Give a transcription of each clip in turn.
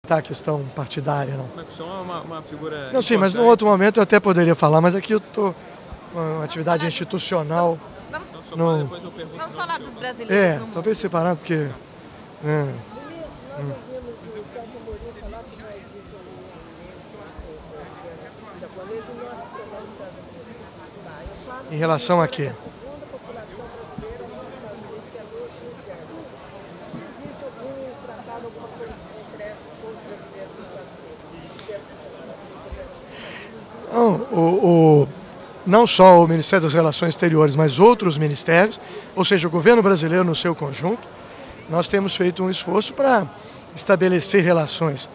Tá, a questão partidária, não. Mas o senhor é uma figura. Não, sim, mas num outro momento eu até poderia falar, mas aqui eu estou com uma atividade institucional. Vamos falar dos brasileiros. Talvez separado, porque. Ministro, nós ouvimos o Celso Amorim falar que já existe um alinhamento japonês e nós que somos dos Estados Unidos. Em relação a quê? A segunda população brasileira nos Estados Unidos, que é norte-indiana. Se existe algum tratado, alguma coisa concreta com os brasileiros dos Estados Unidos? Não só o Ministério das Relações Exteriores, mas outros ministérios, ou seja, o governo brasileiro no seu conjunto, nós temos feito um esforço para estabelecer relações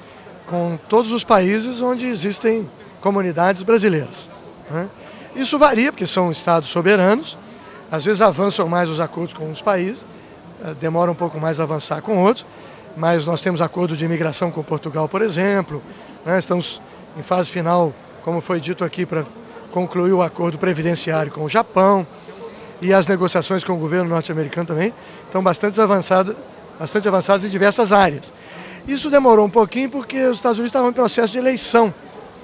com todos os países onde existem comunidades brasileiras, né? Isso varia, porque são estados soberanos, às vezes avançam mais os acordos com uns países, demora um pouco mais a avançar com outros, mas nós temos acordo de imigração com Portugal, por exemplo, né? Estamos em fase final, como foi dito aqui, para concluir o acordo previdenciário com o Japão, e as negociações com o governo norte-americano também estão bastante avançadas em diversas áreas. Isso demorou um pouquinho porque os Estados Unidos estavam em processo de eleição,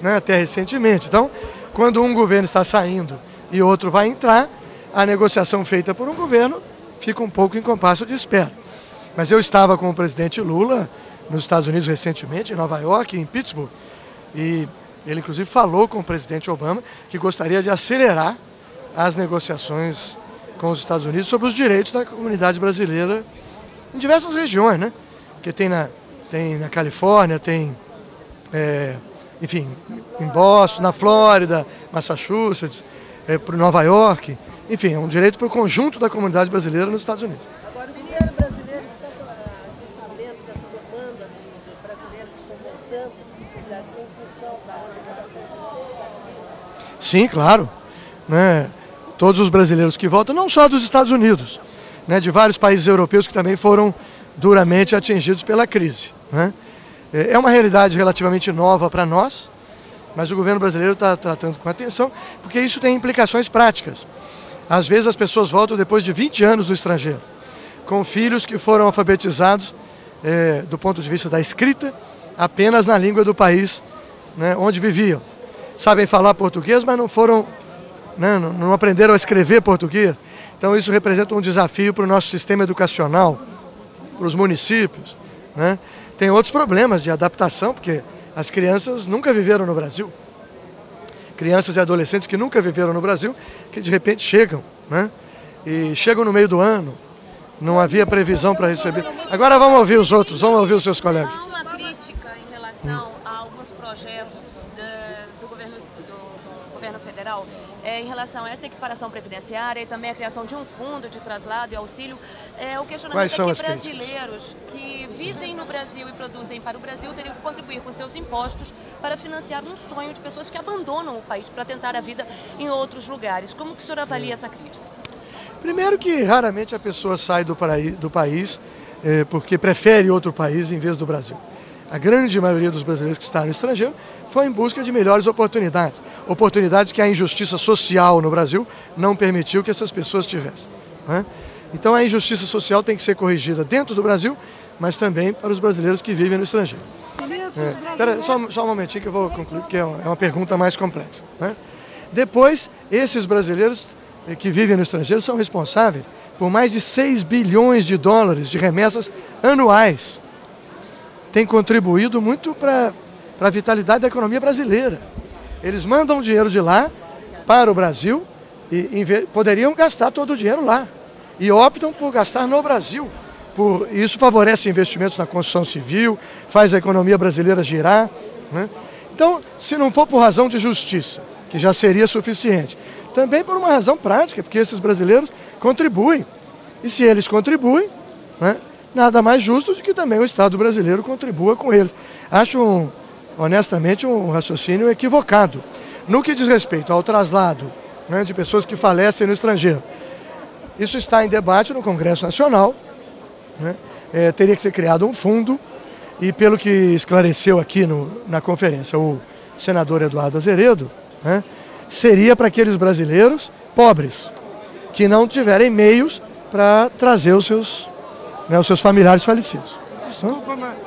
né, até recentemente. Então, quando um governo está saindo e outro vai entrar, a negociação feita por um governo fica um pouco em compasso de espera. Mas eu estava com o presidente Lula nos Estados Unidos recentemente, em Nova York, em Pittsburgh, e ele, inclusive, falou com o presidente Obama que gostaria de acelerar as negociações com os Estados Unidos sobre os direitos da comunidade brasileira em diversas regiões, né? Porque tem na Califórnia, enfim, em Boston, na Flórida, Massachusetts, para Nova York. Enfim, é um direito para o conjunto da comunidade brasileira nos Estados Unidos. Agora, o governo brasileiro está sabendo dessa demanda do brasileiro que estão voltando para o Brasil em função da situação dos Estados Unidos? Sim, claro, né? Todos os brasileiros que voltam, não só dos Estados Unidos, né? De vários países europeus que também foram duramente atingidos pela crise, né? É uma realidade relativamente nova para nós, mas o governo brasileiro está tratando com atenção, porque isso tem implicações práticas. Às vezes as pessoas voltam depois de 20 anos no estrangeiro, com filhos que foram alfabetizados do ponto de vista da escrita, apenas na língua do país, né, onde viviam. Sabem falar português, mas não aprenderam a escrever português. Então isso representa um desafio para o nosso sistema educacional, para os municípios, né? Tem outros problemas de adaptação, porque as crianças nunca viveram no Brasil. Crianças e adolescentes que nunca viveram no Brasil, que de repente chegam, né? E chegam no meio do ano, não havia previsão para receber. Agora vamos ouvir os outros, vamos ouvir os seus colegas. Há uma crítica em relação a alguns projetos do governo federal em relação a essa equiparação previdenciária e também a criação de um fundo de traslado e auxílio. O questionamento é que brasileiros que vivem no Brasil e produzem para o Brasil teriam que contribuir com seus impostos para financiar um sonho de pessoas que abandonam o país para tentar a vida em outros lugares. Como que o senhor avalia essa crítica? Primeiro que raramente a pessoa sai do país porque prefere outro país em vez do Brasil. A grande maioria dos brasileiros que está no estrangeiro foi em busca de melhores oportunidades. Oportunidades que a injustiça social no Brasil não permitiu que essas pessoas tivessem, né? Então a injustiça social tem que ser corrigida dentro do Brasil, mas também para os brasileiros que vivem no estrangeiro. Espera só um momentinho que eu vou concluir, porque é uma pergunta mais complexa, né? Depois, esses brasileiros que vivem no estrangeiro são responsáveis por mais de 6 bilhões de dólares de remessas anuais. Tem contribuído muito para a vitalidade da economia brasileira. Eles mandam dinheiro de lá para o Brasil e poderiam gastar todo o dinheiro lá. E optam por gastar no Brasil. Isso favorece investimentos na construção civil, faz a economia brasileira girar, né? Então, se não for por razão de justiça, que já seria suficiente, também por uma razão prática, porque esses brasileiros contribuem. E se eles contribuem, né, nada mais justo do que também o Estado brasileiro contribua com eles. Acho, honestamente, um raciocínio equivocado. No que diz respeito ao traslado, né, de pessoas que falecem no estrangeiro, isso está em debate no Congresso Nacional, né? Teria que ser criado um fundo e, pelo que esclareceu aqui na conferência o senador Eduardo Azeredo, né, seria para aqueles brasileiros pobres que não tiverem meios para trazer os seus familiares falecidos. Desculpa, mas